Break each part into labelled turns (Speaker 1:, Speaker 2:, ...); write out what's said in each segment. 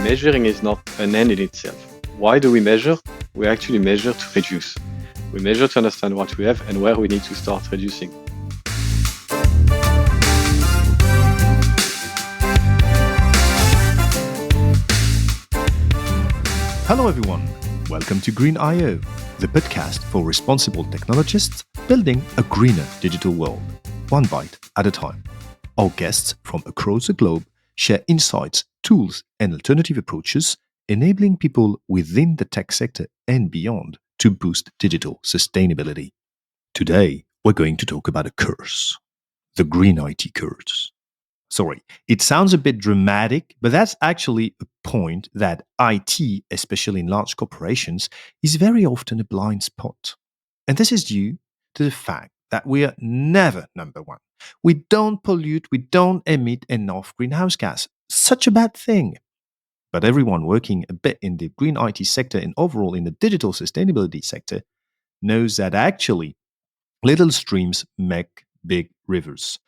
Speaker 1: measuring is not an end in itself. Why do we measure? We actually measure to reduce. We measure to understand what we have and where we need to start reducing.
Speaker 2: Hello everyone, welcome to Green I/O, the podcast for responsible technologists building a greener digital world, one bite at a time. Our guests from across the globe share insights, tools, and alternative approaches, enabling people within the tech sector and beyond to boost digital sustainability. Today, we're going to talk about a curse, the green IT curse. Sorry, it sounds a bit dramatic, but that's actually a point that IT, especially in large corporations, is very often a blind spot. And this is due to the fact that we are never number one. We don't pollute, we don't emit enough greenhouse gas. Such a bad thing. But everyone working a bit in the green IT sector and overall in the digital sustainability sector knows that actually little streams make big rivers.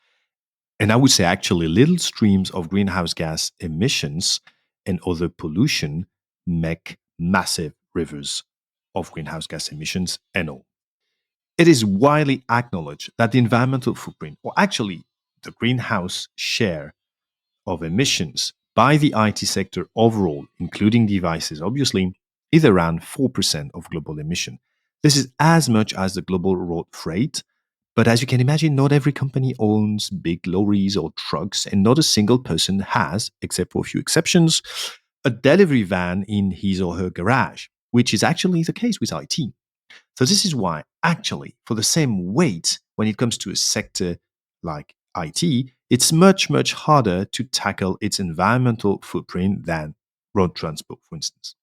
Speaker 2: And I would say actually little streams of greenhouse gas emissions and other pollution make massive rivers of greenhouse gas emissions and all. It is widely acknowledged that the environmental footprint, or actually the greenhouse share of emissions by the IT sector overall, including devices, obviously, is around 4% of global emission. This is as much as the global road freight. But as you can imagine, not every company owns big lorries or trucks, and not a single person has, except for a few exceptions, a delivery van in his or her garage, which is actually the case with IT. So this is why, actually, for the same weight, when it comes to a sector like IT, it's much, much harder to tackle its environmental footprint than road transport, for instance.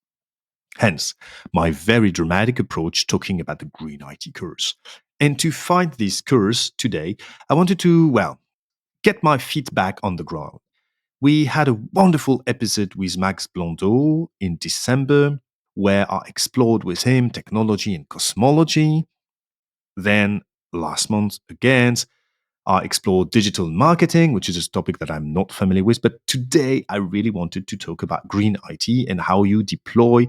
Speaker 2: Hence, my very dramatic approach talking about the green IT curse. And to fight this curse today, I wanted to, get my feet back on the ground. We had a wonderful episode with Max Blondeau in December, where I explored with him technology and cosmology. Then last month, again, I explored digital marketing, which is a topic that I'm not familiar with. But today, I really wanted to talk about green IT and how you deploy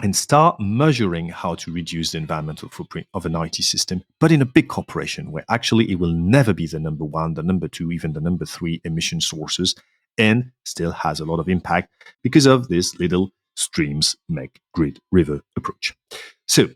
Speaker 2: and start measuring how to reduce the environmental footprint of an IT system, but in a big corporation where actually it will never be the number one, the number two, even the number three emission sources, and still has a lot of impact because of this little streams make great river approach. So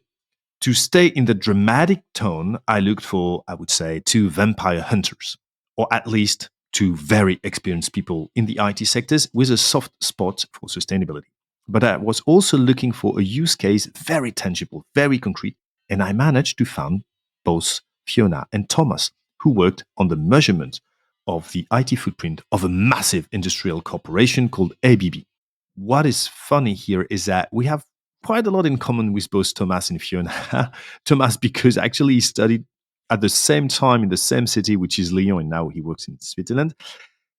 Speaker 2: to stay in the dramatic tone, I looked for, I would say, two vampire hunters, or at least two very experienced people in the IT sectors with a soft spot for sustainability. But I was also looking for a use case very tangible, very concrete, and I managed to find both Fiona and Thomas, who worked on the measurement of the IT footprint of a massive industrial corporation called ABB. What is funny here is that we have quite a lot in common with both Thomas and Fiona. Thomas, because actually he studied at the same time in the same city, which is Lyon, and now he works in Switzerland.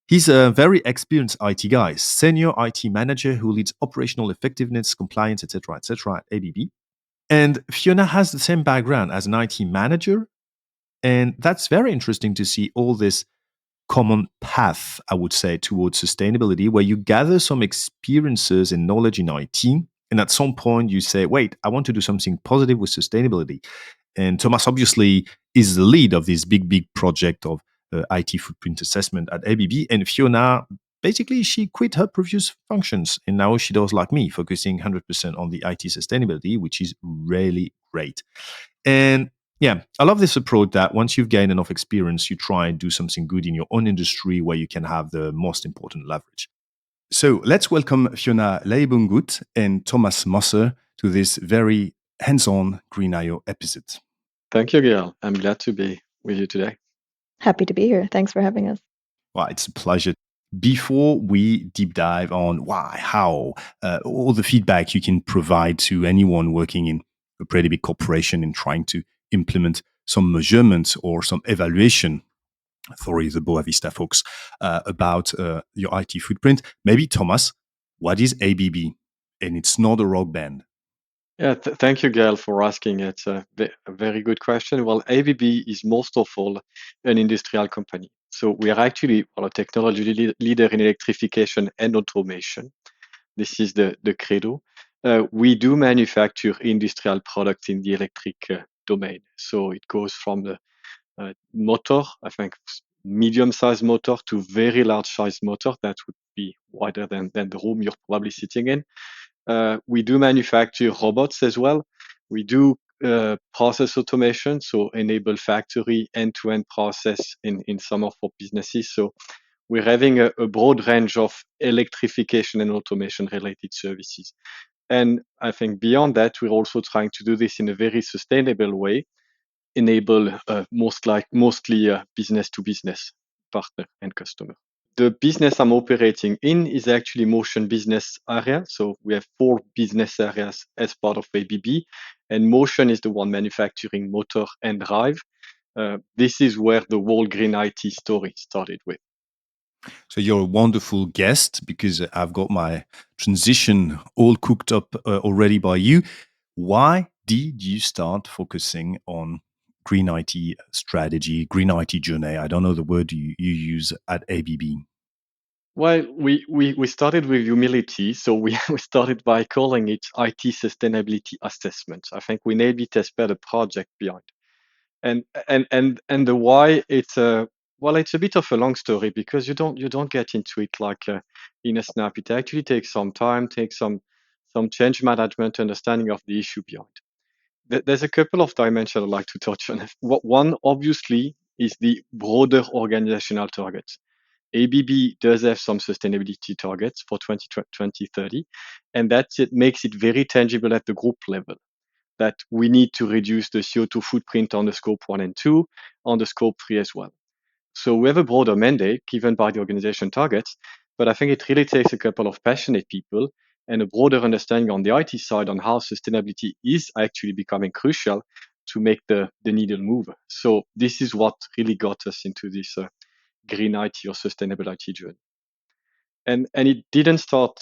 Speaker 2: He's a very experienced IT guy, senior IT manager who leads operational effectiveness, compliance, etc., at ABB. And Fiona has the same background as an IT manager. And that's very interesting to see all this common path, I would say, towards sustainability, where you gather some experiences and knowledge in IT. And at some point you say, wait, I want to do something positive with sustainability. And Thomas obviously is the lead of this big project of IT footprint assessment at ABB. And Fiona, basically, she quit her previous functions. And now she does like me, focusing 100% on the IT sustainability, which is really great. And yeah, I love this approach that once you've gained enough experience, you try and do something good in your own industry where you can have the most important leverage. So let's welcome Fiona Leibundgut and Thomas Mosser to this very hands-on Green I/O episode.
Speaker 1: Thank you, Gail. I'm glad to be with you today.
Speaker 3: Happy to be here. Thanks for having us.
Speaker 2: Well, it's a pleasure. Before we deep dive on why, how, all the feedback you can provide to anyone working in a pretty big corporation and trying to implement some measurements or some evaluation, sorry, the Boa Vista folks, about your IT footprint, maybe Thomas, what is ABB? And it's not a rock band.
Speaker 1: Yeah, thank you, Gail, for asking. It's a very good question. Well, ABB is most of all an industrial company. So we are actually a technology leader in electrification and automation. This is the credo. We do manufacture industrial products in the electric domain. So it goes from the motor, I think medium-sized motor to very large-sized motor that would be wider than the room you're probably sitting in. We do manufacture robots as well. We do process automation, so enable factory end-to-end process in some of our businesses. So we're having a broad range of electrification and automation related services. And I think beyond that, we're also trying to do this in a very sustainable way, enable mostly business to business partner and customer. The business I'm operating in is actually Motion business area. So we have 4 business areas as part of ABB, and Motion is the one manufacturing motor and drive. This is where the whole green IT story started with.
Speaker 2: So you're a wonderful guest because I've got my transition all cooked up already by you. Why did you start focusing on green IT strategy, green IT journey? I don't know the word you use at ABB.
Speaker 1: Well, we started with humility. So we started by calling it IT sustainability assessment. I think we named it as per the project behind. And the why, it's a bit of a long story because you don't get into it like in a snap. It actually takes some time, takes some change management, understanding of the issue behind. There's a couple of dimensions I'd like to touch on. One, obviously, is the broader organizational targets. ABB does have some sustainability targets for 2030, and it makes it very tangible at the group level that we need to reduce the CO2 footprint on the scope 1 and 2, on the scope 3 as well. So we have a broader mandate given by the organization targets, but I think it really takes a couple of passionate people and a broader understanding on the IT side on how sustainability is actually becoming crucial to make the needle move. So this is what really got us into this green IT or sustainable IT journey. And it didn't start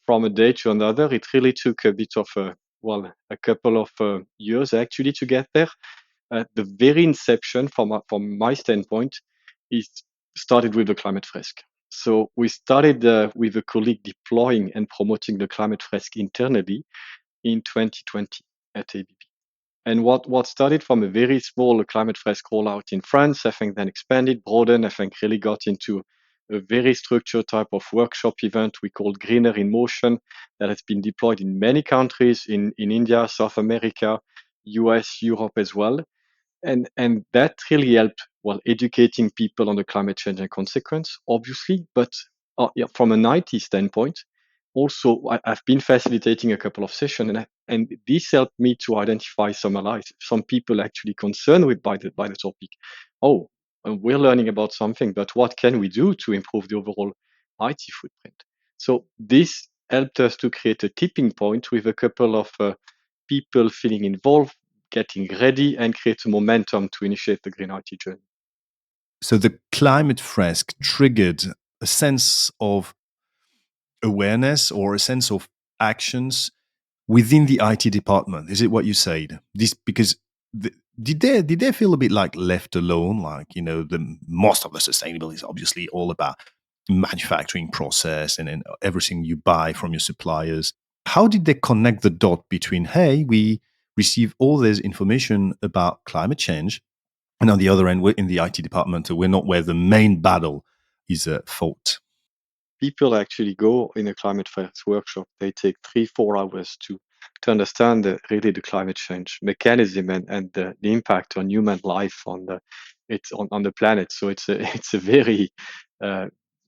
Speaker 1: from a day to another. It really took a bit of a couple of years actually to get there. The very inception, from my standpoint, is started with the climate fresk. So we started with a colleague deploying and promoting the climate fresk internally in 2020 at ABB. And what started from a very small climate fresk rollout in France, I think then expanded, broadened, I think really got into a very structured type of workshop event we called Greener in Motion that has been deployed in many countries in India, South America, US, Europe as well. And that really helped educating people on the climate change and consequence, obviously, but from an IT standpoint, also I've been facilitating a couple of sessions, and this helped me to identify some allies, some people actually concerned by the topic. Oh, we're learning about something, but what can we do to improve the overall IT footprint? So this helped us to create a tipping point with a couple of people feeling involved, getting ready, and create a momentum to initiate the green IT journey.
Speaker 2: So the climate fresk triggered a sense of awareness or a sense of actions within the IT department. Is it what you said? This because did they feel a bit like left alone? Like, the most of the sustainability is obviously all about manufacturing process and everything you buy from your suppliers. How did they connect the dot between, hey, we receive all this information about climate change, and on the other end, we're in the IT department, we're not where the main battle is fought?
Speaker 1: People actually go in a climate fresk workshop. They take 3-4 hours to understand really the climate change mechanism and the impact on human life on the planet. So it's a very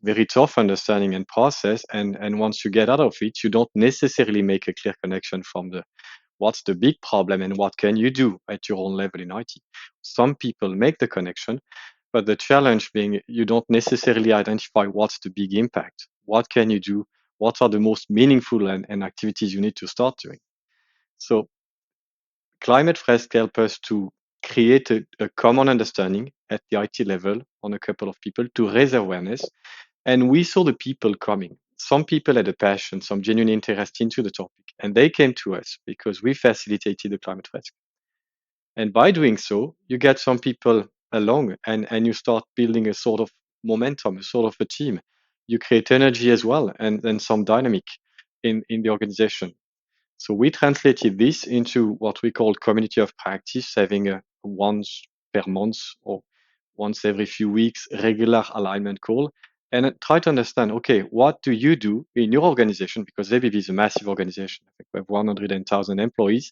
Speaker 1: very tough understanding and process. And once you get out of it, you don't necessarily make a clear connection from the what's the big problem and what can you do at your own level in IT. Some people make the connection, but the challenge being you don't necessarily identify what's the big impact. What can you do? What are the most meaningful and activities you need to start doing? So climate fresk help us to create a common understanding at the IT level on a couple of people to raise awareness. And we saw the people coming. Some people had a passion, some genuine interest into the topic, and they came to us because we facilitated the climate fresk. And by doing so, you get some people along and you start building a sort of momentum, a sort of a team. You create energy as well and some dynamic. in the organization. So we translated this into what we call community of practice, having a once per month or once every few weeks regular alignment call, and try to understand, okay, what do you do in your organization? Because ABB is a massive organization. I think we have 100,000 employees.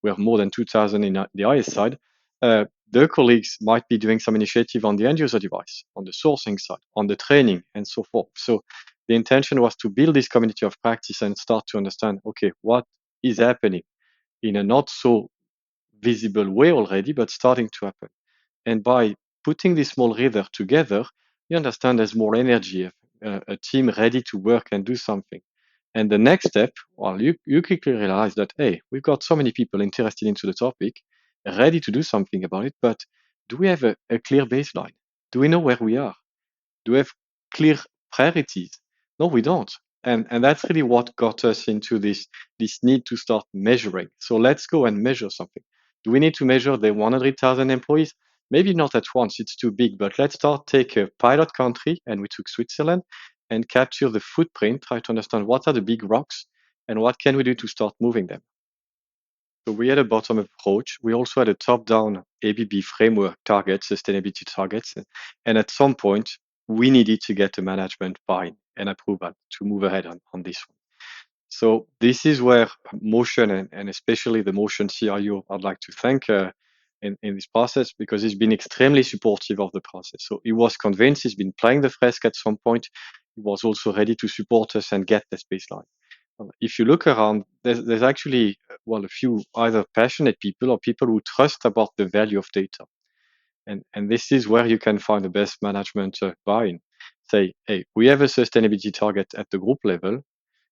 Speaker 1: We have more than 2,000 in the IS side. The colleagues might be doing some initiative on the end user device, on the sourcing side, on the training, and so forth. So the intention was to build this community of practice and start to understand, okay, what is happening in a not so visible way already, but starting to happen. And by putting this small reader together, you understand there's more energy, a team ready to work and do something. And the next step, well, you quickly realize that, hey, we've got so many people interested into the topic, ready to do something about it, but do we have a clear baseline? Do we know where we are? Do we have clear priorities? No, we don't. And that's really what got us into this need to start measuring. So let's go and measure something. Do we need to measure the 100,000 employees? Maybe not at once, it's too big, but let's take a pilot country, and we took Switzerland, and capture the footprint, try to understand what are the big rocks and what can we do to start moving them. So we had a bottom-up approach. We also had a top-down ABB framework targets, sustainability targets. And at some point, we needed to get the management buy-in and approval to move ahead on this one. So this is where Motion and especially the Motion CIO, I'd like to thank in this process, because he's been extremely supportive of the process. So he was convinced, he's been playing the Fresk at some point. He was also ready to support us and get this baseline. If you look around, there's actually, well, a few either passionate people or people who trust about the value of data. And this is where you can find the best management buy-in. Say, hey, we have a sustainability target at the group level.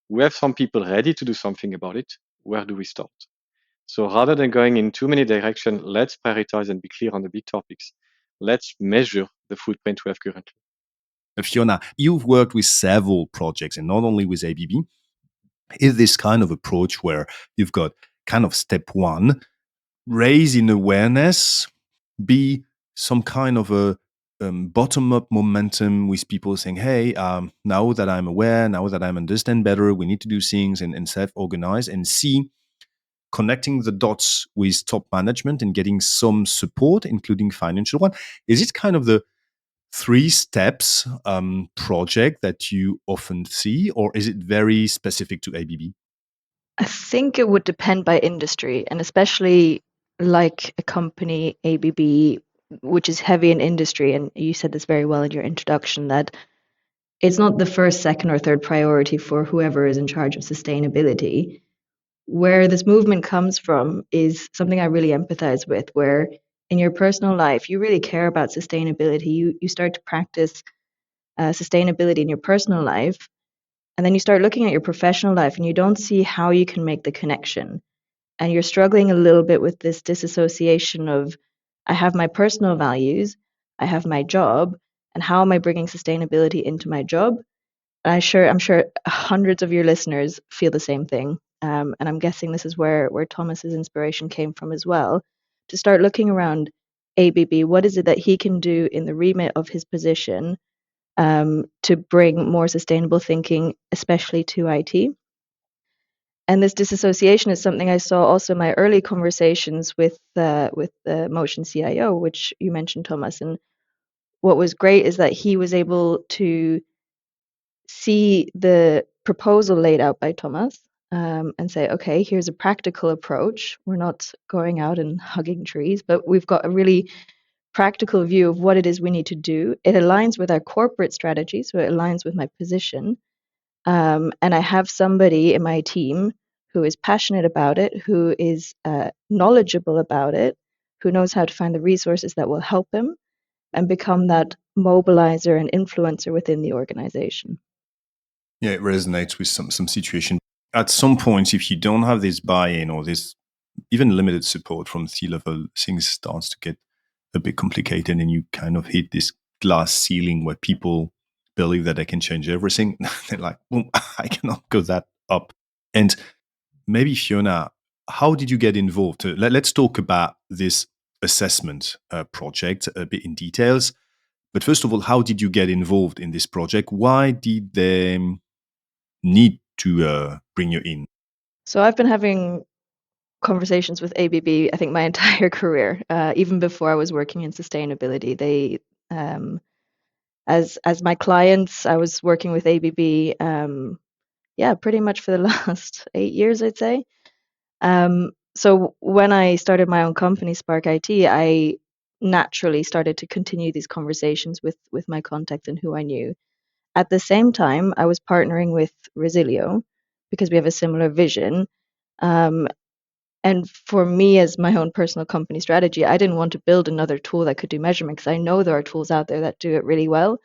Speaker 1: We have some people ready to do something about it. Where do we start? So rather than going in too many directions, let's prioritize and be clear on the big topics. Let's measure the footprint we have currently.
Speaker 2: Fiona, you've worked with several projects and not only with ABB. Is this kind of approach where you've got kind of step one, raising awareness, be some kind of a bottom-up momentum with people saying, hey, now that I'm aware, now that I understand better, we need to do things and self-organize, and C, connecting the dots with top management and getting some support, including financial one. Is it kind of the three steps project that you often see, or is it very specific to ABB?
Speaker 3: I think it would depend by industry, and especially like a company, ABB, which is heavy in industry. And you said this very well in your introduction, that it's not the first, second, or third priority for whoever is in charge of sustainability. Where this movement comes from is something I really empathize with, where in your personal life, you really care about sustainability. You start to practice sustainability in your personal life, and then you start looking at your professional life and you don't see how you can make the connection. And you're struggling a little bit with this disassociation of, I have my personal values, I have my job, and how am I bringing sustainability into my job? I'm sure hundreds of your listeners feel the same thing. And I'm guessing this is where Thomas's inspiration came from as well, to start looking around ABB. What is it that he can do in the remit of his position to bring more sustainable thinking, especially to IT? And this disassociation is something I saw also in my early conversations with the Motion CIO, which you mentioned, Thomas. And what was great is that he was able to see the proposal laid out by Thomas and say, okay, here's a practical approach. We're not going out and hugging trees, but we've got a really practical view of what it is we need to do. It aligns with our corporate strategy, so it aligns with my position. And I have somebody in my team who is passionate about it, who is knowledgeable about it, who knows how to find the resources that will help him and become that mobilizer and influencer within the organization.
Speaker 2: Yeah, it resonates with some situation. At some point, if you don't have this buy-in or this even limited support from C-level, things starts to get a bit complicated, and you kind of hit this glass ceiling where people believe that they can change everything. They're like, well, I cannot go that up. And maybe, Fiona, how did you get involved? Let's talk about this assessment project a bit in details. But first of all, how did you get involved in this project? Why did they need to bring you in?
Speaker 3: So I've been having conversations with ABB, I think my entire career, even before I was working in sustainability. They, as my clients, I was working with ABB, yeah, pretty much for the last 8 years, I'd say. So when I started my own company, SparkIT, I naturally started to continue these conversations with my contacts and who I knew. At the same time, I was partnering with Resilio because we have a similar vision. Um, and for me, as my own personal company strategy, I didn't want to build another tool that could do measurement because I know there are tools out there that do it really well.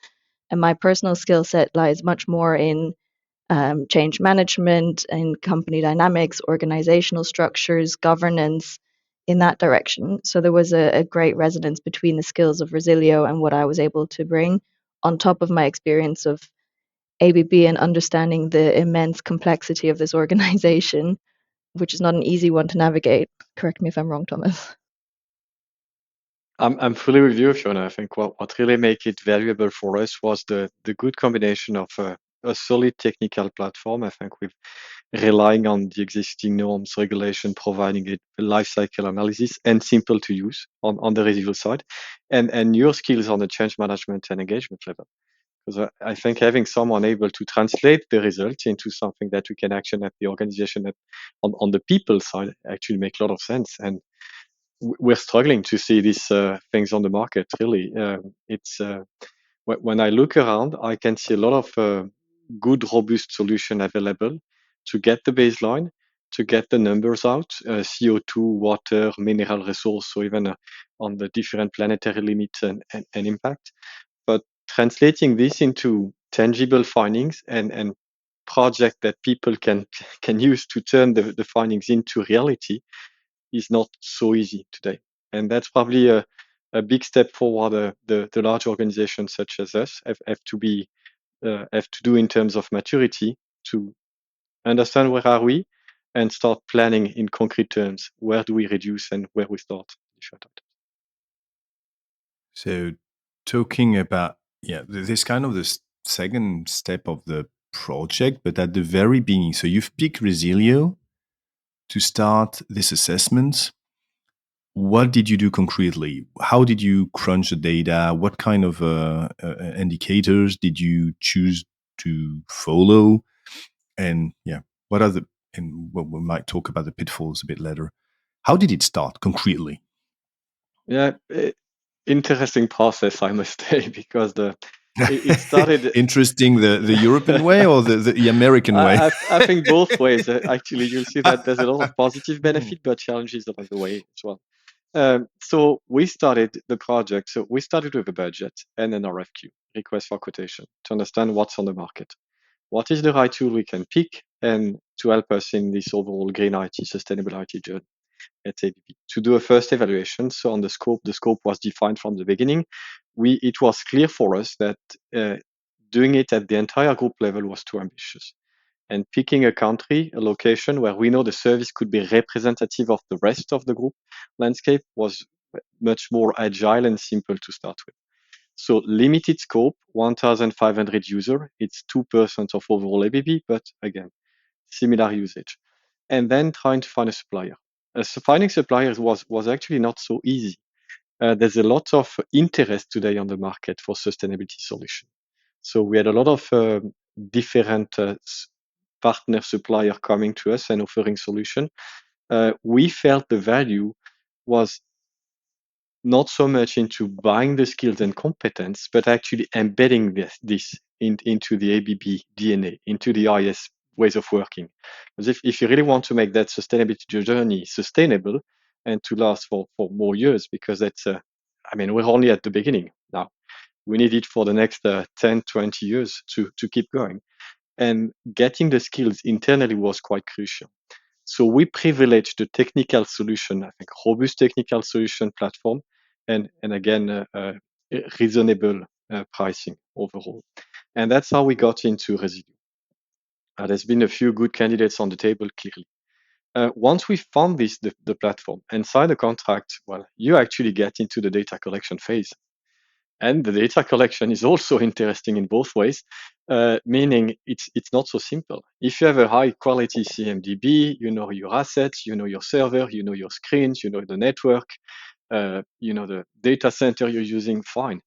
Speaker 3: And my personal skill set lies much more in change management and company dynamics, organizational structures, governance, in that direction. So there was a great resonance between the skills of Resilio and what I was able to bring, on top of my experience of ABB and understanding the immense complexity of this organization, which is not an easy one to navigate. Correct me if I'm wrong, Thomas.
Speaker 1: I'm fully with you, Fiona. I think what really made it valuable for us was the good combination of a solid technical platform. I think we've relying on the existing norms, regulation, providing it life cycle analysis and simple to use on the residual side, and your skills on the change management and engagement level. Because I think having someone able to translate the results into something that we can action at the organization on the people side actually make a lot of sense. And we're struggling to see these things on the market. Really, it's when I look around, I can see a lot of good, robust solution available to get the baseline, to get the numbers out, CO2, water, mineral resource, so even on the different planetary limits and impact. But translating this into tangible findings and project that people can use to turn the findings into reality is not so easy today. And that's probably a big step forward the large organizations such as us have to do in terms of maturity to understand where are we and start planning in concrete terms. Where do we reduce and where we start?
Speaker 2: So, talking about this kind of the second step of the project, but at the very beginning. So you've picked Resilio to start this assessment. What did you do concretely? How did you crunch the data? What kind of indicators did you choose to follow? And what are the and well, we might talk about the pitfalls a bit later. How did it start concretely?
Speaker 1: Yeah, interesting process, I must say, because it started.
Speaker 2: Interesting, the European way or the American way?
Speaker 1: I think both ways. Actually, you'll see that there's a lot of positive benefit, but challenges along the way as well. So we started the project. So we started with a budget and an RFQ, request for quotation, to understand what's on the market. What is the right tool we can pick and to help us in this overall green IT, sustainable IT journey at ABB. To do a first evaluation, so on the scope was defined from the beginning. It was clear for us that doing it at the entire group level was too ambitious. And picking a country, a location where we know the service could be representative of the rest of the group landscape was much more agile and simple to start with. So limited scope, 1,500 user. It's 2% of overall ABB, but again, similar usage. And then trying to find a supplier. So finding suppliers was actually not so easy. There's a lot of interest today on the market for sustainability solution. So we had a lot of different partner supplier coming to us and offering solution. We felt the value was not so much into buying the skills and competence, but actually embedding this into the ABB DNA, into the IS ways of working. Because if you really want to make that sustainability journey sustainable and to last for more years, because that's, we're only at the beginning now. We need it for the next 10, 20 years to keep going. And getting the skills internally was quite crucial. So we privilege the technical solution, I think, robust technical solution platform, and again, reasonable pricing overall. And that's how we got into Resilio. There's been a few good candidates on the table, clearly. Once we found the platform and signed a contract, well, you actually get into the data collection phase. And the data collection is also interesting in both ways. meaning it's not so simple. If you have a high quality CMDB, you know your assets, you know your server, you know your screens, you know the network, you know the data center you're using, fine.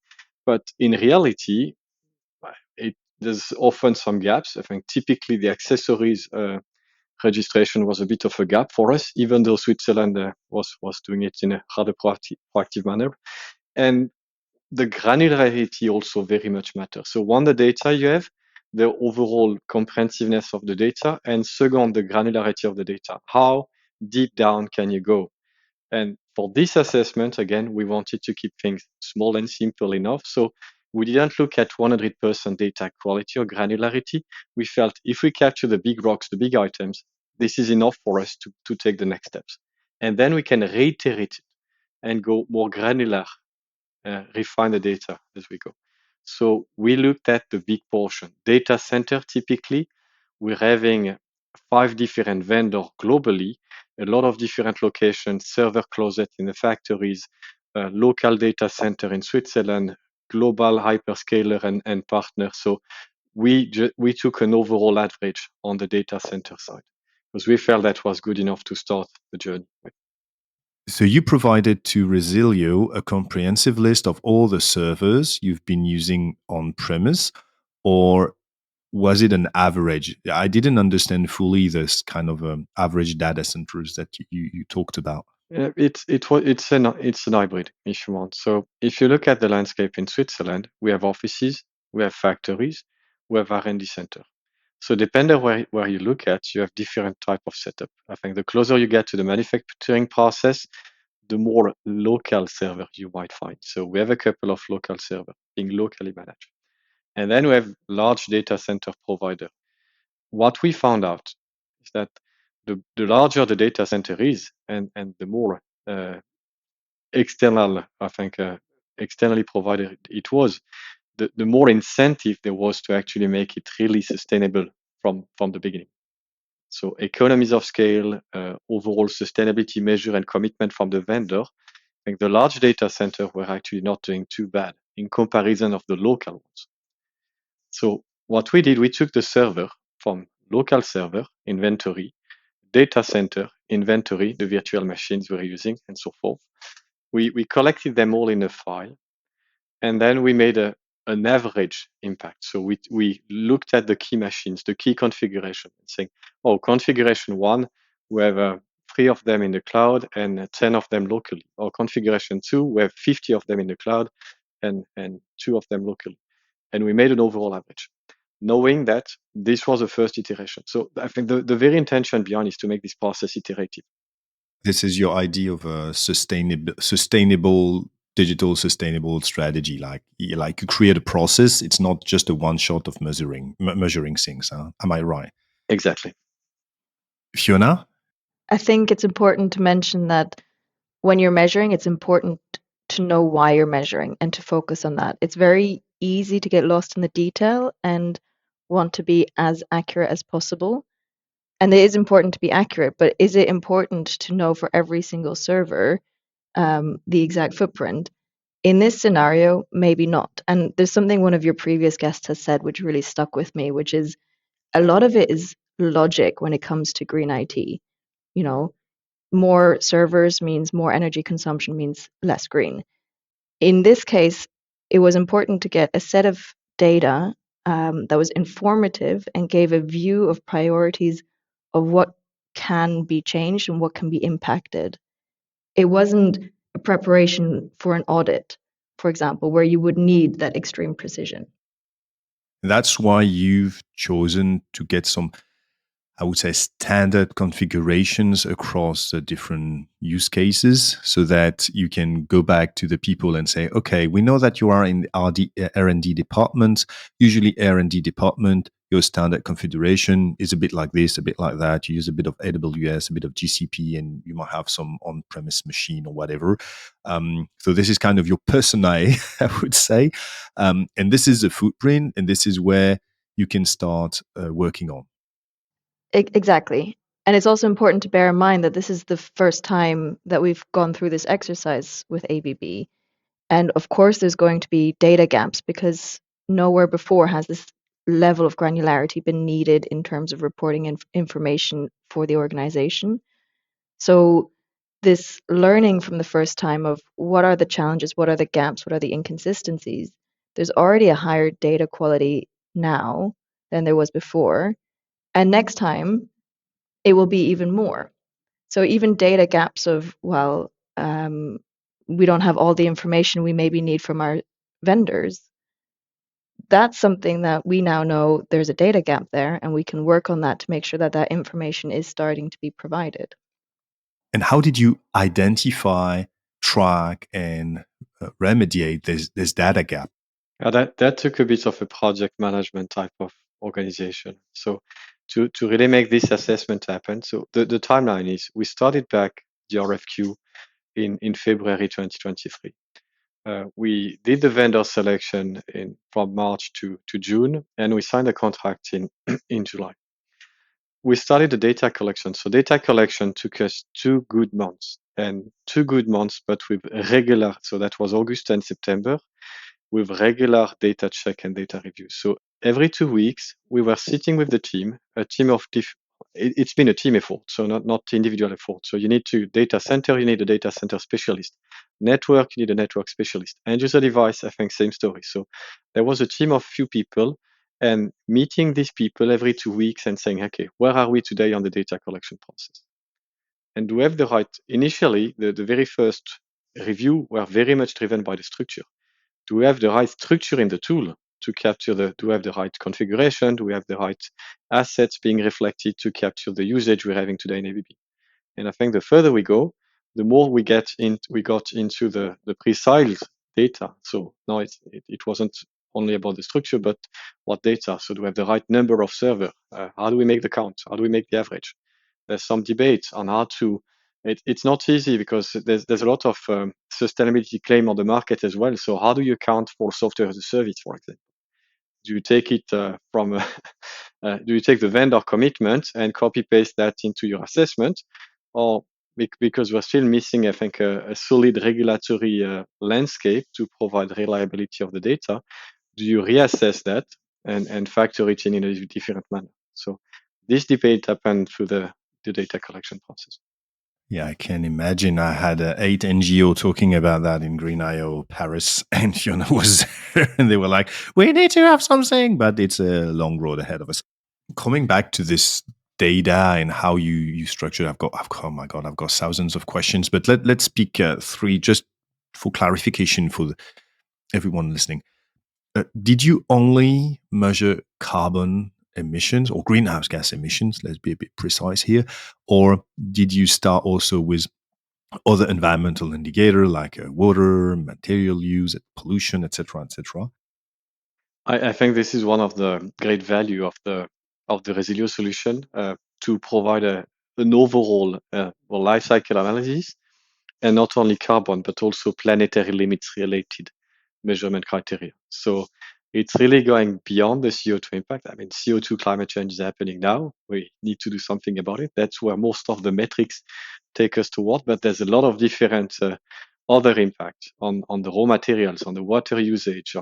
Speaker 1: But in reality, there's often some gaps. I think typically the accessories registration was a bit of a gap for us, even though Switzerland was doing it in a rather proactive manner. And the granularity also very much matters. So one, the data you have, the overall comprehensiveness of the data, and second, the granularity of the data. How deep down can you go? And for this assessment, again, we wanted to keep things small and simple enough. So we didn't look at 100% data quality or granularity. We felt if we capture the big rocks, the big items, this is enough for us to take the next steps. And then we can reiterate it and go more granular, refine the data as we go. So we looked at the big portion. Data center, typically, we're having 5 different vendors globally, a lot of different locations, server closet in the factories, local data center in Switzerland, global hyperscaler and partner. So we took an overall average on the data center side because we felt that was good enough to start the journey with.
Speaker 2: So you provided to Resilio a comprehensive list of all the servers you've been using on premise, or was it an average? I didn't understand fully this kind of average data centers that you talked about.
Speaker 1: It's an hybrid if you want. So if you look at the landscape in Switzerland, we have offices, we have factories, we have R&D center. So depending where you look at, you have different type of setup. I think the closer you get to the manufacturing process, the more local server you might find. So we have a couple of local server being locally managed. And then we have large data center provider. What we found out is that the larger the data center is and the more external, I think, externally provided it was, the more incentive there was to actually make it really sustainable from the beginning. So economies of scale, overall sustainability measure and commitment from the vendor. I think the large data center were actually not doing too bad in comparison of the local ones. So what we did, we took the server from local server, inventory, data center, inventory, the virtual machines we're using, and so forth. We collected them all in a file, and then we made an average impact. So we looked at the key machines, the key configuration, and saying, oh, configuration 1, we have 3 of them in the cloud and 10 of them locally. Or configuration 2, we have 50 of them in the cloud and 2 of them locally. And we made an overall average, knowing that this was the first iteration. So I think the very intention behind is to make this process iterative.
Speaker 2: This is your idea of a sustainable digital sustainable strategy. Like you create a process. It's not just a one shot of measuring things. Huh? Am I right?
Speaker 1: Exactly.
Speaker 2: Fiona?
Speaker 3: I think it's important to mention that when you're measuring, it's important to know why you're measuring and to focus on that. It's very easy to get lost in the detail and want to be as accurate as possible. And it is important to be accurate, but is it important to know for every single server the exact footprint? In this scenario, maybe not. And there's something one of your previous guests has said which really stuck with me, which is a lot of it is logic when it comes to green IT. You know, more servers means more energy consumption means less green. In this case, it was important to get a set of data that was informative and gave a view of priorities of what can be changed and what can be impacted. It wasn't a preparation for an audit, for example, where you would need that extreme precision.
Speaker 2: That's why you've chosen to get some, I would say, standard configurations across the different use cases so that you can go back to the people and say, okay, we know that you are in the R&D department. Usually R&D department, your standard configuration is a bit like this, a bit like that. You use a bit of AWS, a bit of GCP, and you might have some on-premise machine or whatever. So this is kind of your persona, I would say. And this is the footprint, and this is where you can start working on.
Speaker 3: Exactly. And it's also important to bear in mind that this is the first time that we've gone through this exercise with ABB. And of course, there's going to be data gaps because nowhere before has this level of granularity been needed in terms of reporting information for the organization. So this learning from the first time of what are the challenges, what are the gaps, what are the inconsistencies, there's already a higher data quality now than there was before. And next time, it will be even more. So even data gaps of, well, we don't have all the information we maybe need from our vendors. That's something that we now know there's a data gap there, and we can work on that to make sure that that information is starting to be provided.
Speaker 2: And how did you identify, track, and remediate this data gap?
Speaker 1: That took a bit of a project management type of organization. So to really make this assessment happen, so the timeline is we started back the RFQ in February 2023. We did the vendor selection from March to June, and we signed a contract in July. We started the data collection. So data collection took us 2 good months, but with regular. So that was August and September, with regular data check and data review. So every 2 weeks, we were sitting with the team, a team of it's been a team effort, so not individual effort. So you need a data center specialist. Network, you need a network specialist. End user device, I think same story. So there was a team of few people, and meeting these people every 2 weeks and saying, okay, where are we today on the data collection process? And do we have the right, initially, the very first review were very much driven by the structure. Do we have the right structure in the tool to capture do we have the right configuration? Do we have the right assets being reflected to capture the usage we're having today in ABB? And I think the further we go, the more we got into the pre-sales data. So now it wasn't only about the structure, but what data? So do we have the right number of server? How do we make the count? How do we make the average? There's some debate on how to. It's not easy because there's a lot of sustainability claim on the market as well. So how do you account for software as a service, for example? Do you take it do you take the vendor commitment and copy paste that into your assessment, or because we're still missing, I think, a solid regulatory landscape to provide reliability of the data? Do you reassess that and factor it in a different manner? So this debate happened through the data collection process.
Speaker 2: Yeah, I can imagine. I had 8 NGO talking about that in Green IO Paris, and Fiona was there, and they were like, "We need to have something," but it's a long road ahead of us. Coming back to this data and how you structure it, oh my god, I've got thousands of questions, but let's pick 3 just for clarification for everyone listening. Did you only measure carbon emissions or greenhouse gas emissions? Let's be a bit precise here. Or did you start also with other environmental indicator like water, material use, pollution, etc., etc.?
Speaker 1: I think this is one of the great value of the Resilio solution, to provide an overall life cycle analysis, and not only carbon but also planetary limits related measurement criteria. So it's really going beyond the CO2 impact. I mean, CO2 climate change is happening now. We need to do something about it. That's where most of the metrics take us toward. But there's a lot of different other impact on the raw materials, on the water usage,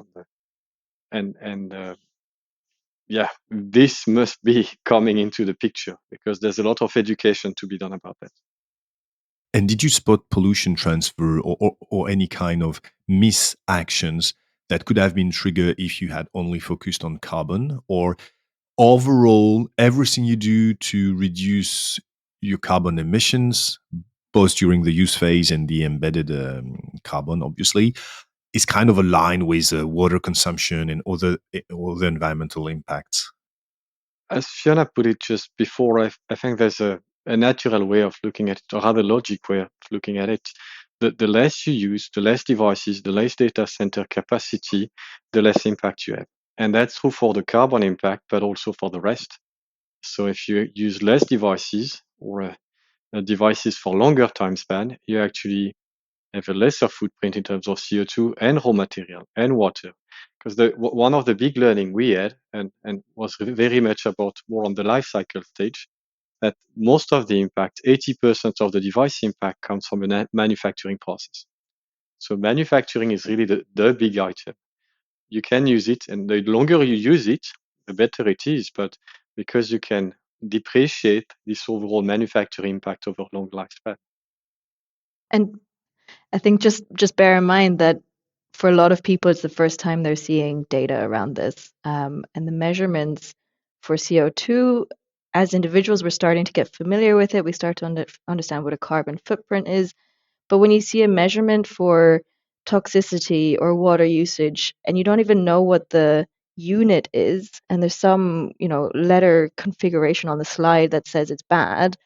Speaker 1: yeah, this must be coming into the picture because there's a lot of education to be done about that.
Speaker 2: And did you spot pollution transfer or any kind of misactions that could have been triggered if you had only focused on carbon? Or overall, everything you do to reduce your carbon emissions, both during the use phase and the embedded carbon, obviously, is kind of aligned with water consumption and other environmental impacts?
Speaker 1: As Fiona put it just before, I think there's a natural way of looking at it, or rather logic way of looking at it. The less you use, the less devices, the less data center capacity, the less impact you have. And that's true for the carbon impact, but also for the rest. So if you use less devices or devices for longer time span, you actually have a lesser footprint in terms of CO2 and raw material and water. Because one of the big learning we had and was very much about more on the life cycle stage, that most of the impact, 80% of the device impact, comes from a manufacturing process. So manufacturing is really the big item. You can use it, and the longer you use it, the better it is. But because you can depreciate this overall manufacturing impact over long lifespan.
Speaker 3: And I think just bear in mind that for a lot of people, it's the first time they're seeing data around this. And the measurements for CO2, as individuals, we're starting to get familiar with it. We start to understand what a carbon footprint is. But when you see a measurement for toxicity or water usage, and you don't even know what the unit is, and there's some, letter configuration on the slide that says it's bad,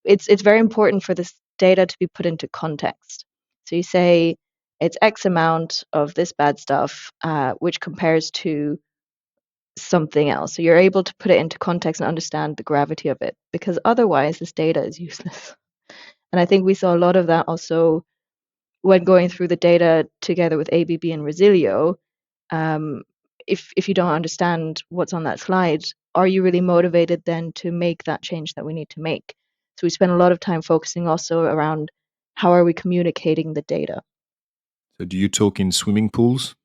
Speaker 3: it's very important for this data to be put into context. So you say it's X amount of this bad stuff, which compares to something else. So you're able to put it into context and understand the gravity of it, because otherwise this data is useless. And I think we saw a lot of that also when going through the data together with ABB and Resilio. If you don't understand what's on that slide, are you really motivated then to make that change that we need to make? So we spend a lot of time focusing also around how are we communicating the data.
Speaker 2: So do you talk in swimming pools?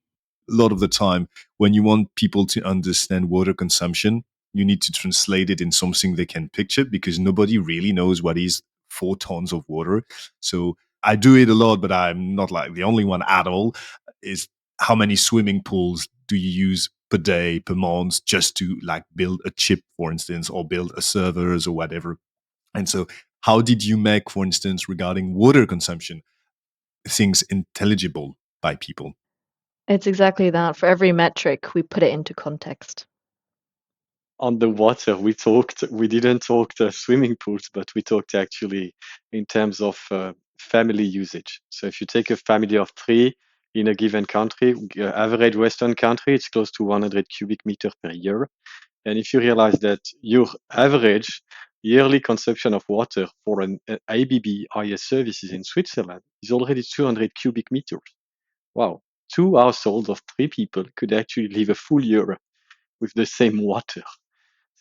Speaker 2: A lot of the time, when you want people to understand water consumption, you need to translate it in something they can picture, because nobody really knows what is 4 tons of water. So I do it a lot, but I'm not like the only one at all. Is how many swimming pools do you use per day, per month, just to like build a chip, for instance, or build a servers or whatever? And so how did you make, for instance, regarding water consumption, things intelligible by people?
Speaker 3: It's exactly that. For every metric, we put it into context.
Speaker 1: On the water, we didn't talk the swimming pools, but we talked actually in terms of family usage. So if you take a family of 3 in a given country, average Western country, it's close to 100 cubic meters per year. And if you realize that your average yearly consumption of water for an ABB IS services in Switzerland is already 200 cubic meters. Wow, 2 households of 3 people could actually live a full year with the same water.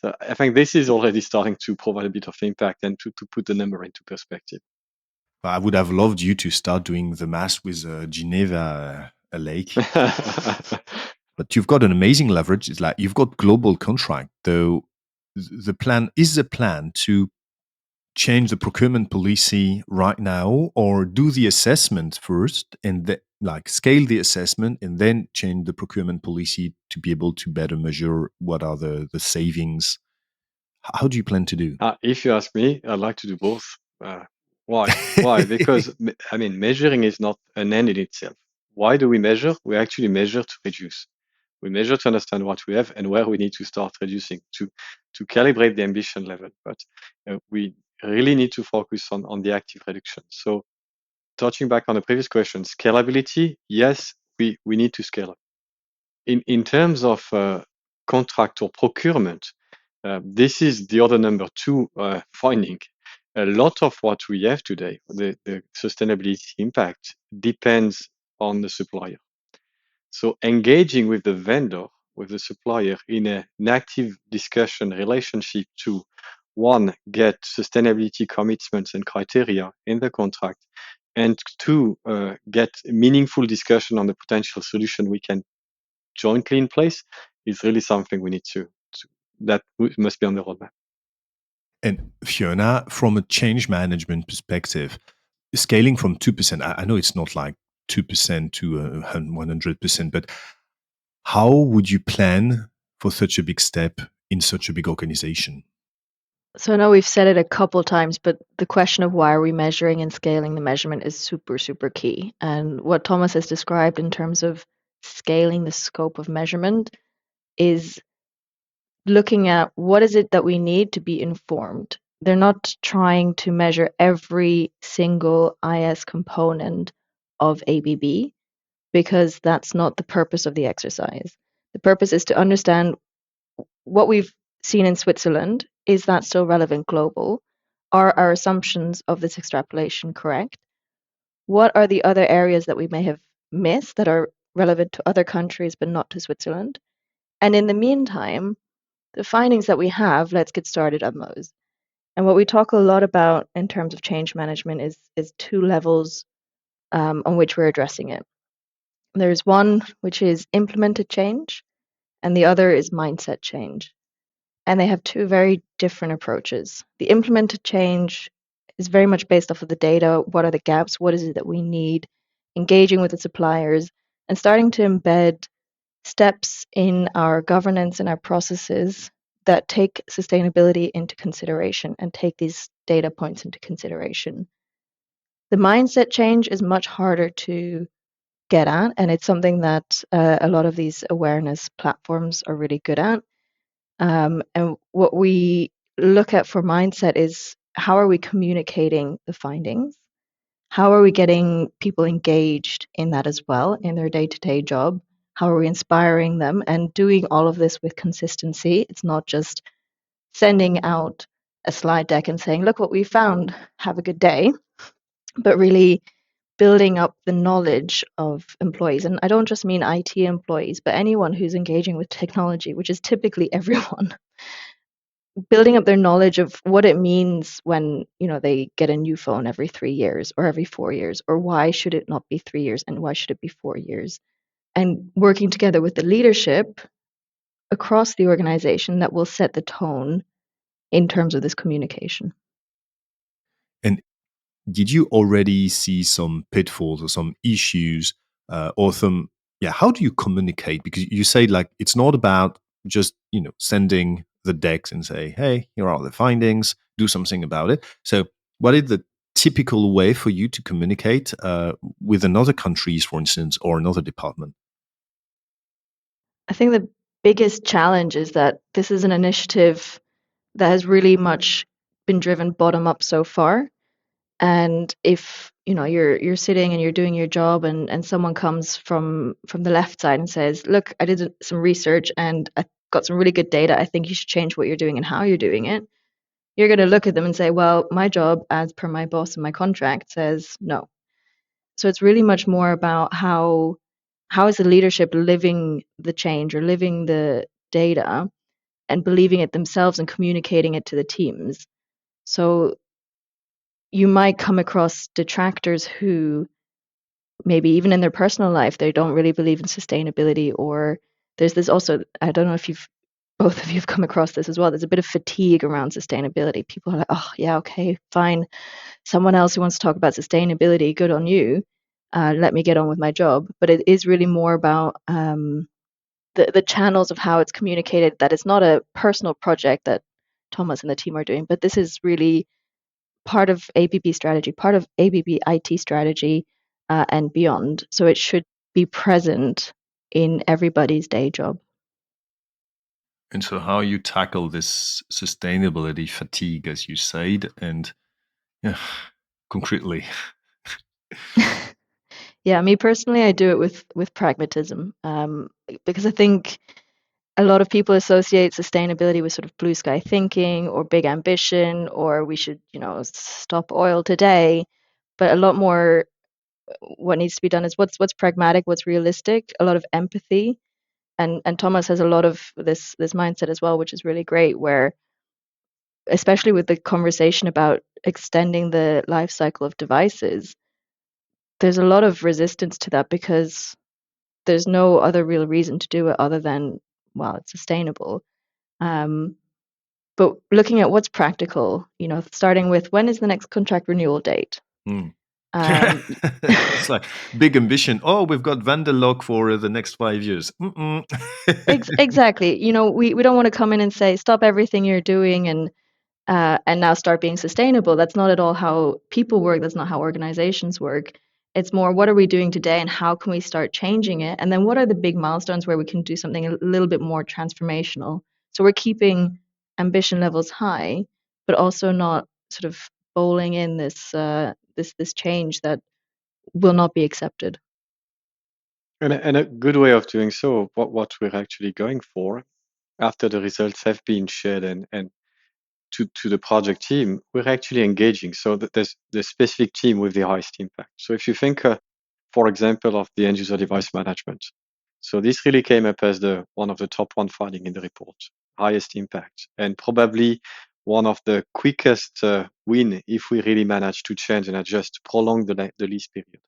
Speaker 1: So I think this is already starting to provide a bit of impact and to put the number into perspective.
Speaker 2: I would have loved you to start doing the math with Geneva, a lake. But you've got an amazing leverage. It's like you've got global contract, though. The plan to change the procurement policy right now, or do the assessment first and like scale the assessment and then change the procurement policy to be able to better measure what are the savings? How do you plan to do?
Speaker 1: If you ask me, I'd like to do both. Why? Why? Because I mean, measuring is not an end in itself. Why do we measure? We actually measure to reduce. We measure to understand what we have and where we need to start reducing to calibrate the ambition level. But we really need to focus on the active reduction. So touching back on the previous question, scalability, yes, we need to scale up. In terms of contract or procurement, this is the other number 2 finding. A lot of what we have today, the sustainability impact, depends on the supplier. So engaging with the vendor, with the supplier in an active discussion relationship to, 1, get sustainability commitments and criteria in the contract, and 2, get meaningful discussion on the potential solution we can jointly in place, is really something we need to that must be on the roadmap.
Speaker 2: And Fiona, from a change management perspective, scaling from 2%, I know it's not like 2% to 100%, but how would you plan for such a big step in such a big organization?
Speaker 3: So I know we've said it a couple times, but the question of why are we measuring and scaling the measurement is super, super key. And what Thomas has described in terms of scaling the scope of measurement is looking at what is it that we need to be informed. They're not trying to measure every single IS component of ABB, because that's not the purpose of the exercise. The purpose is to understand what we've seen in Switzerland. Is that still relevant global? Are our assumptions of this extrapolation correct? What are the other areas that we may have missed that are relevant to other countries but not to Switzerland? And in the meantime, the findings that we have, let's get started on those. And what we talk a lot about in terms of change management is 2 levels on which we're addressing it. There's one which is implemented change, and the other is mindset change. And they have two very different approaches. The implemented change is very much based off of the data. What are the gaps? What is it that we need? Engaging with the suppliers and starting to embed steps in our governance and our processes that take sustainability into consideration and take these data points into consideration. The mindset change is much harder to get at, and it's something that a lot of these awareness platforms are really good at. And what we look at for mindset is how are we communicating the findings? How are we getting people engaged in that as well in their day-to-day job? How are we inspiring them and doing all of this with consistency? It's not just sending out a slide deck and saying, look what we found, have a good day, but really building up the knowledge of employees. And I don't just mean IT employees, but anyone who's engaging with technology, which is typically everyone. Building up their knowledge of what it means when they get a new phone every 3 years or every 4 years, or why should it not be 3 years and why should it be 4 years, and working together with the leadership across the organization that will set the tone in terms of this communication.
Speaker 2: And did you already see some pitfalls or some issues or some, yeah, how do you communicate? Because you say like it's not about just sending the decks and say, hey, here are the findings, do something about it. So what is the typical way for you to communicate with another countries, for instance, or another department?
Speaker 3: I think the biggest challenge is that this is an initiative that has really much been driven bottom up so far. And if you're sitting and you're doing your job, and someone comes from the left side and says, look, I did some research and I got some really good data, I think you should change what you're doing and how you're doing it, you're going to look at them and say, well, my job as per my boss and my contract says no. So it's really much more about how is the leadership living the change or living the data and believing it themselves and communicating it to the teams. So you might come across detractors who maybe even in their personal life they don't really believe in sustainability, or there's this also, I don't know if both of you have come across this as well, there's a bit of fatigue around sustainability. People are like, oh yeah, okay, fine, someone else who wants to talk about sustainability, good on you, let me get on with my job. But it is really more about the channels of how it's communicated, that it's not a personal project that Thomas and the team are doing, but this is really part of ABB strategy, part of ABB IT strategy, and beyond. So it should be present in everybody's day job.
Speaker 2: And so how you tackle this sustainability fatigue, as you said, and yeah, concretely.
Speaker 3: Yeah, me personally, I do it with pragmatism, because I think a lot of people associate sustainability with sort of blue sky thinking or big ambition, or we should, stop oil today. But a lot more, what needs to be done is what's pragmatic, what's realistic, a lot of empathy. And Thomas has a lot of this mindset as well, which is really great, where especially with the conversation about extending the life cycle of devices, there's a lot of resistance to that because there's no other real reason to do it other than, well, it's sustainable. But looking at what's practical, starting with when is the next contract renewal date?
Speaker 2: Mm.
Speaker 3: Um,
Speaker 2: It's like big ambition. Oh, we've got vendor lock for the next 5 years.
Speaker 3: exactly. We don't want to come in and say, stop everything you're doing and now start being sustainable. That's not at all how people work. That's not how organizations work. It's more, what are we doing today and how can we start changing it? And then what are the big milestones where we can do something a little bit more transformational? So we're keeping ambition levels high, but also not sort of bowling in this change that will not be accepted.
Speaker 1: And a good way of doing so, what we're actually going for after the results have been shared and to the project team, we're actually engaging. So that there's the specific team with the highest impact. So if you think, for example, of the end user device management, so this really came up as one of the top one finding in the report, highest impact, and probably one of the quickest win if we really manage to change and adjust, prolong the lease period.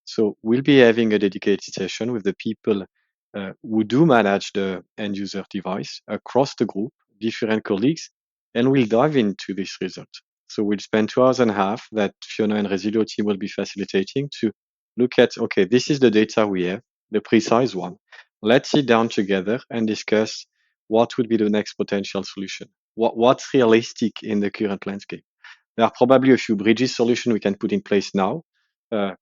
Speaker 1: So we'll be having a dedicated session with the people who do manage the end user device across the group, different colleagues, and we'll dive into this result. So we'll spend 2 hours and a half that Fiona and Resilio team will be facilitating to look at, okay, this is the data we have, the precise one. Let's sit down together and discuss what would be the next potential solution. What's realistic in the current landscape? There are probably a few bridges solution we can put in place now,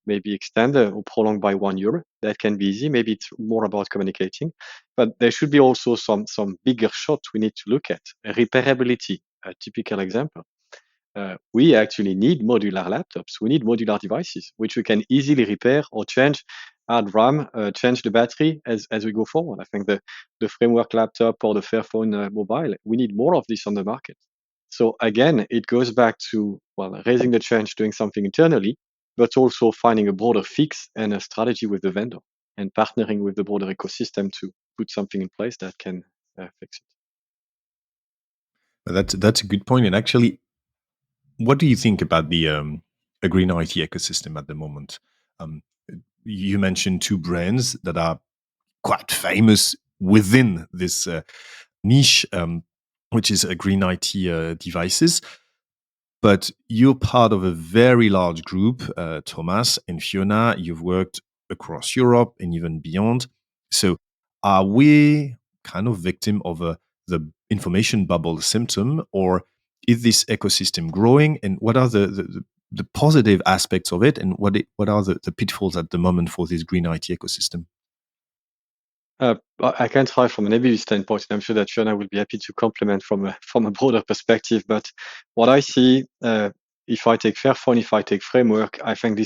Speaker 1: maybe extend or prolong by 1 year. That can be easy. Maybe it's more about communicating, but there should be also some bigger shots we need to look at. Repairability, a typical example. We actually need modular laptops. We need modular devices, which we can easily repair or change, add RAM, change the battery as we go forward. I think the framework laptop or the Fairphone mobile, we need more of this on the market. So again, it goes back to, well, raising the change, doing something internally, but also finding a broader fix and a strategy with the vendor and partnering with the broader ecosystem to put something in place that can fix it.
Speaker 2: That's a good point. And actually, what do you think about the a green IT ecosystem at the moment? Um, you mentioned two brands that are quite famous within this niche, which is green IT devices. But you're part of a very large group, Thomas and Fiona. You've worked across Europe and even beyond. So, are we kind of victim of the information bubble symptom, or is this ecosystem growing? And what are the positive aspects of it, and what are the pitfalls at the moment for this green IT ecosystem?
Speaker 1: I can try from an ABB standpoint, and I'm sure that Fiona will be happy to complement from a broader perspective. But what I see, if I take Fairphone, if I take Framework, I think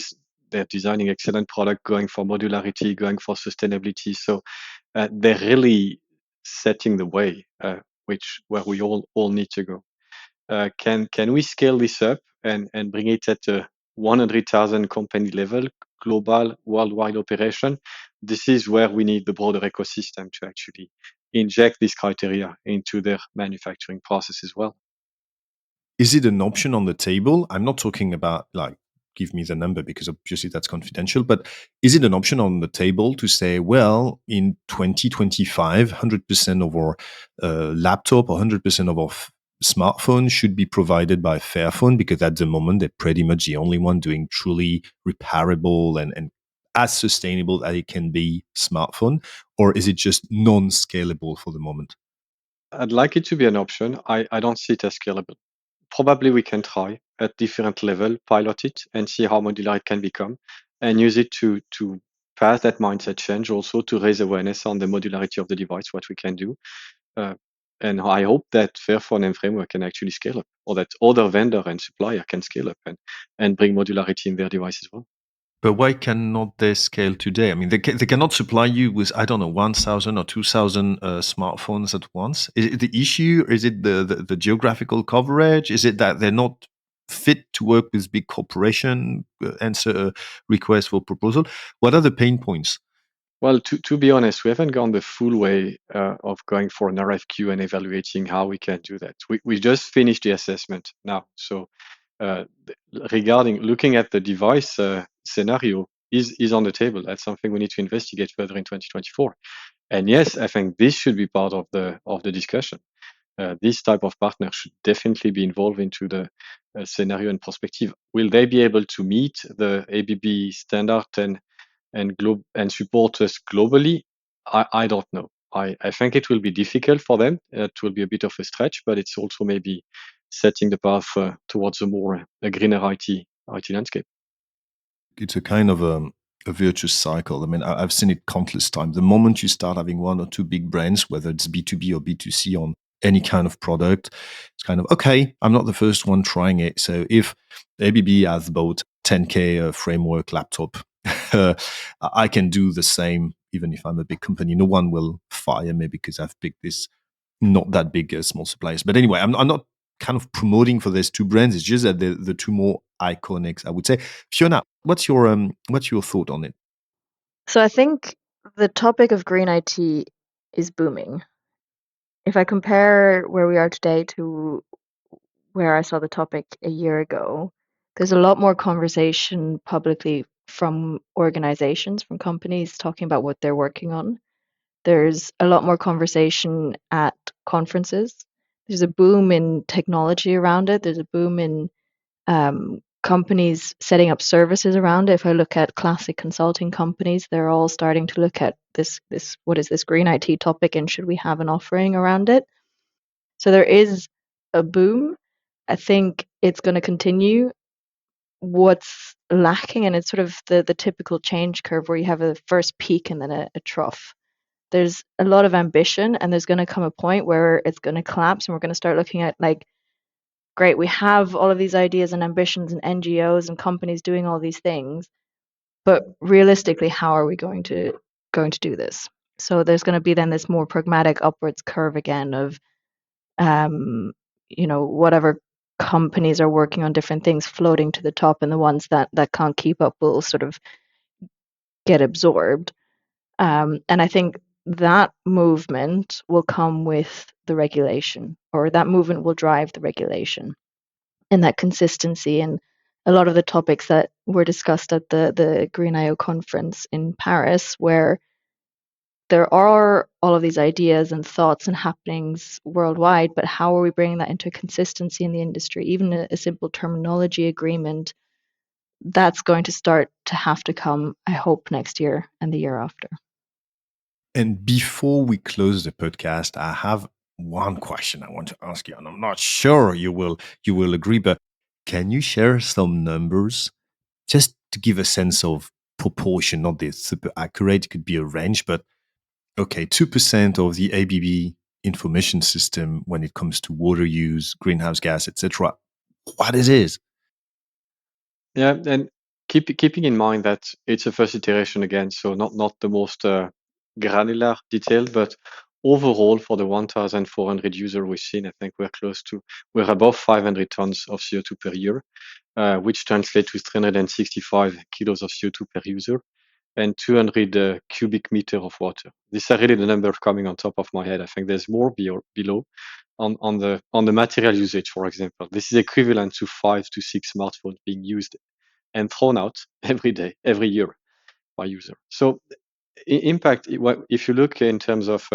Speaker 1: they're designing excellent product, going for modularity, going for sustainability. So they're really setting the way, where we all need to go. Can we scale this up and bring it at a 100,000 company level, global, worldwide operation? This is where we need the broader ecosystem to actually inject these criteria into their manufacturing process as well.
Speaker 2: Is it an option on the table? I'm not talking about like give me the number because obviously that's confidential, but is it an option on the table to say, well, in 2025, 100% of our laptop or 100% of our smartphone should be provided by Fairphone because at the moment they're pretty much the only one doing truly repairable and as sustainable as it can be smartphone? Or is it just non-scalable for the moment?
Speaker 1: I'd like it to be an option. I don't see it as scalable. Probably we can try at different level, pilot it and see how modular it can become and use it to pass that mindset change, also to raise awareness on the modularity of the device, what we can do. Uh, and I hope that Fairphone and Framework can actually scale up, or that other vendor and supplier can scale up and bring modularity in their device as well.
Speaker 2: But why cannot they scale today? I mean, they cannot supply you with, I don't know, 1,000 or 2,000 smartphones at once. Is it the issue? Is it the geographical coverage? Is it that they're not fit to work with big corporation, answer a request for proposal? What are the pain points?
Speaker 1: Well, to be honest, we haven't gone the full way of going for an RFQ and evaluating how we can do that. We just finished the assessment now. So regarding looking at the device scenario is on the table. That's something we need to investigate further in 2024. And yes, I think this should be part of the discussion. This type of partner should definitely be involved into the scenario and perspective. Will they be able to meet the ABB standard and support us globally? I don't know. I think it will be difficult for them. It will be a bit of a stretch, but it's also maybe setting the path towards a greener IT landscape.
Speaker 2: It's a kind of a virtuous cycle. I mean, I've seen it countless times. The moment you start having one or two big brands, whether it's B2B or B2C on any kind of product, it's kind of, okay, I'm not the first one trying it. So if ABB has bought 10K framework laptop, I can do the same, even if I'm a big company. No one will fire me because I've picked this not that big small suppliers. But anyway, I'm not kind of promoting for these two brands. It's just that the two more iconics, I would say. Fiona, what's your thought on it?
Speaker 3: So I think the topic of green IT is booming. If I compare where we are today to where I saw the topic a year ago, there's a lot more conversation publicly from organizations, from companies talking about what they're working on. There's a lot more conversation at conferences. There's a boom in technology around it. There's a boom in companies setting up services around it. If I look at classic consulting companies, they're all starting to look at this what is this green IT topic, and should we have an offering around it? So there is a boom. I think it's going to continue. What's lacking, and it's sort of the typical change curve where you have a first peak and then a trough. There's a lot of ambition, and there's going to come a point where it's going to collapse, and we're going to start looking at like, great, we have all of these ideas and ambitions and NGOs and companies doing all these things, but realistically, how are we going to do this? So there's going to be then this more pragmatic upwards curve again of whatever companies are working on different things floating to the top, and the ones that can't keep up will sort of get absorbed. And I think that movement will come with the regulation, or that movement will drive the regulation, and that consistency. And a lot of the topics that were discussed at the Green IO conference in Paris, where there are all of these ideas and thoughts and happenings worldwide, but how are we bringing that into consistency in the industry? Even a simple terminology agreement, that's going to start to have to come, I hope, next year and the year after.
Speaker 2: And before we close the podcast, I have one question I want to ask you, and I'm not sure you will agree, but can you share some numbers just to give a sense of proportion? Not this super accurate; it could be a range, but okay, 2% of the ABB information system when it comes to water use, greenhouse gas, etc. What it is?
Speaker 1: Yeah, and keeping in mind that it's a first iteration again, so not the most granular detail, but overall for the 1,400 users we've seen, I think we're above 500 tons of CO2 per year, which translates to 365 kilos of CO2 per user and 200 cubic meter of water. These are really the numbers coming on top of my head. I think there's more below on the material usage, for example. This is equivalent to 5 to 6 smartphones being used and thrown out every day, every year by user. So impact, if you look in terms of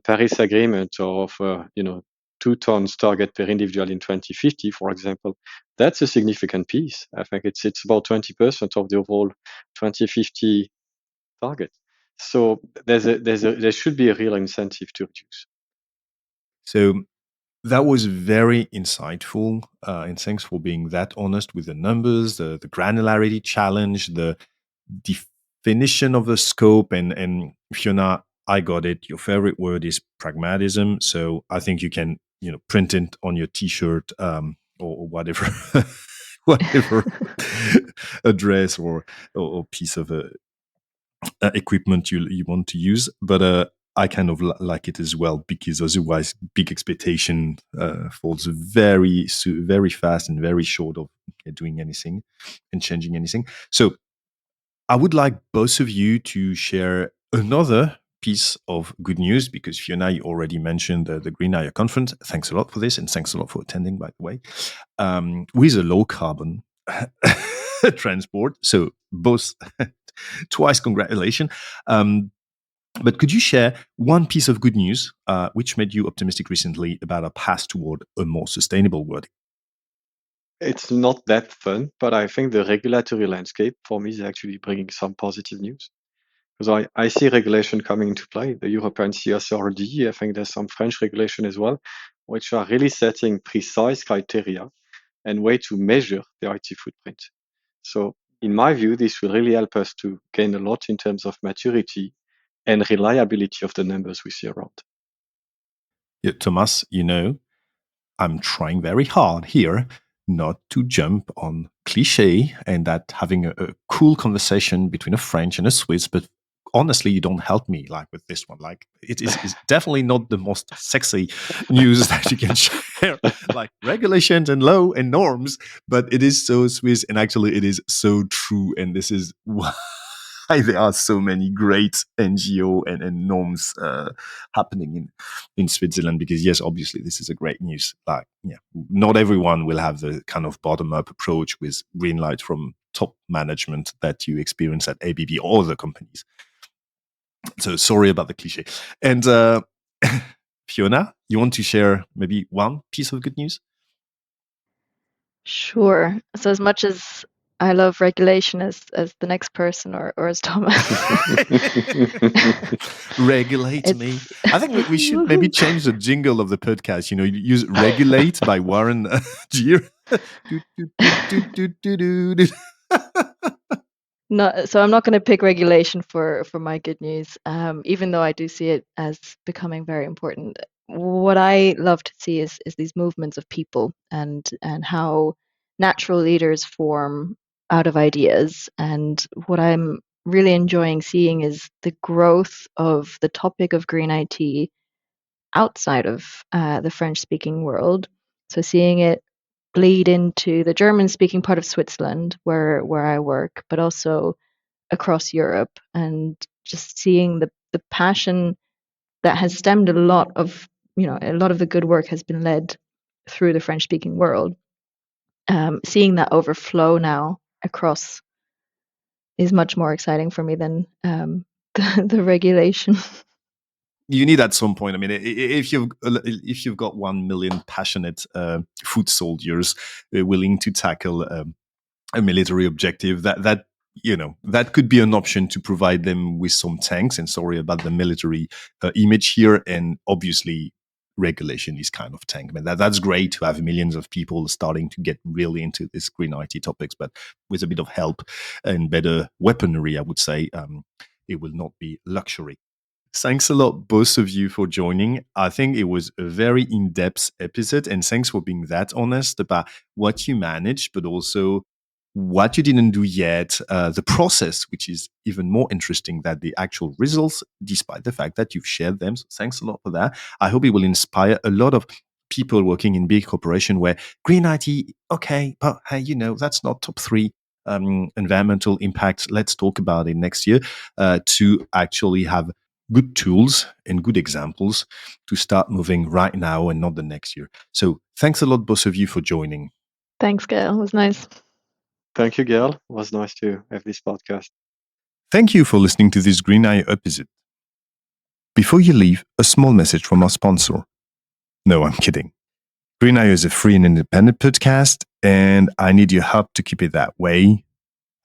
Speaker 1: Paris Agreement or of 2 tons target per individual in 2050, for example, that's a significant piece. I think it's about 20% of the overall 2050 target. So there should be a real incentive to reduce.
Speaker 2: So that was very insightful, and thanks for being that honest with the numbers, the granularity challenge, the definition of the scope, and Fiona, I got it. Your favorite word is pragmatism, so I think you can print it on your T-shirt or whatever, whatever address or piece of equipment you want to use, but I kind of like it as well, because otherwise big expectation falls very fast and very short of doing anything and changing anything. So I would like both of you to share another piece of good news, because Fiona, you already mentioned the Green IO conference. Thanks a lot for this, and thanks a lot for attending, by the way, with a low carbon transport. So both twice congratulations. But could you share one piece of good news which made you optimistic recently about a path toward a more sustainable world?
Speaker 1: It's not that fun, but I think the regulatory landscape for me is actually bringing some positive news. Because I see regulation coming into play, the European CSRD, I think there's some French regulation as well, which are really setting precise criteria and way to measure the IT footprint. So in my view, this will really help us to gain a lot in terms of maturity and reliability of the numbers we see around.
Speaker 2: Yeah, Thomas, I'm trying very hard here not to jump on cliche and that having a cool conversation between a French and a Swiss, but honestly, you don't help me like with this one. Like it is definitely not the most sexy news that you can share, like regulations and law and norms, but it is so Swiss, and actually it is so true. And this is why there are so many great NGO and norms happening in Switzerland, because yes, obviously this is a great news. Like, yeah, not everyone will have the kind of bottom-up approach with green light from top management that you experience at ABB or other companies. So sorry about the cliche. And Fiona, you want to share maybe one piece of good news?
Speaker 3: Sure. So as much as I love regulation as the next person or as Thomas,
Speaker 2: Regulate me. I think we should maybe change the jingle of the podcast. You use "Regulate" by Warren Gier.
Speaker 3: No, so I'm not going to pick regulation for my good news, even though I do see it as becoming very important. What I love to see is these movements of people and how natural leaders form out of ideas. And what I'm really enjoying seeing is the growth of the topic of green IT outside of the French-speaking world. So seeing it bleed into the German-speaking part of Switzerland, where I work, but also across Europe, and just seeing the passion that has stemmed a lot of the good work has been led through the French speaking world. Seeing that overflow now across is much more exciting for me than the regulation.
Speaker 2: You need at some point. I mean, if you've got 1 million passionate foot soldiers willing to tackle a military objective, that could be an option to provide them with some tanks. And sorry about the military image here. And obviously, regulation is kind of tank. I mean, that's great to have millions of people starting to get really into this green IT topics, but with a bit of help and better weaponry, I would say, it will not be luxury. Thanks a lot, both of you, for joining. I think it was a very in-depth episode, and thanks for being that honest about what you managed, but also what you didn't do yet, the process, which is even more interesting than the actual results, despite the fact that you've shared them. So thanks a lot for that. I hope it will inspire a lot of people working in big corporation where green IT, okay, but hey, that's not top 3 environmental impact. Let's talk about it next year to actually have good tools and good examples to start moving right now and not the next year. So thanks a lot, both of you, for joining.
Speaker 3: Thanks, Gail. It was nice.
Speaker 1: Thank you, Gail. It was nice to have this podcast.
Speaker 2: Thank you for listening to this Green IO episode. Before you leave, a small message from our sponsor. No, I'm kidding. Green IO is a free and independent podcast, and I need your help to keep it that way.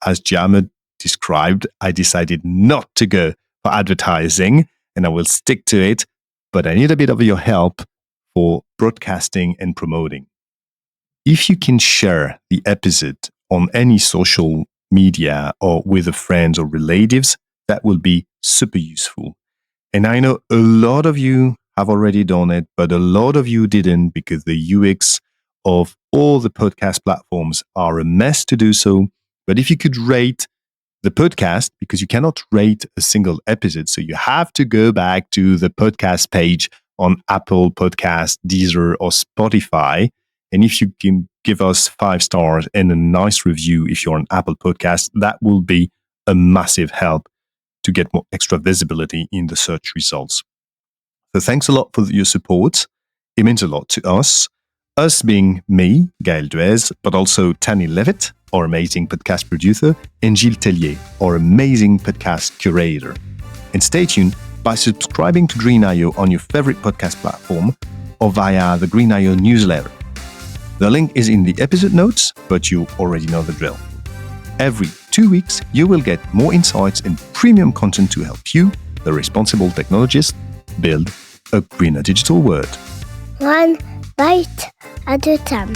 Speaker 2: As Jamed described, I decided not to go for advertising, and I will stick to it, but I need a bit of your help for broadcasting and promoting. If you can share the episode on any social media or with a friends or relatives, that will be super useful. And I know a lot of you have already done it, but a lot of you didn't because the UX of all the podcast platforms are a mess to do so. But if you could rate the podcast, because you cannot rate a single episode, so you have to go back to the podcast page on Apple Podcasts, Deezer, or Spotify. And if you can give us 5 stars and a nice review if you're on Apple Podcasts, that will be a massive help to get more extra visibility in the search results. So thanks a lot for your support. It means a lot to us. Us being me, Gaël Duez, but also Tani Levitt, our amazing podcast producer, and Gilles Tellier, our amazing podcast curator. And stay tuned by subscribing to Green IO on your favorite podcast platform or via the Green IO newsletter. The link is in the episode notes, but you already know the drill. Every 2 weeks, you will get more insights and premium content to help you, the responsible technologist, build a greener digital world.
Speaker 4: One bite at a time.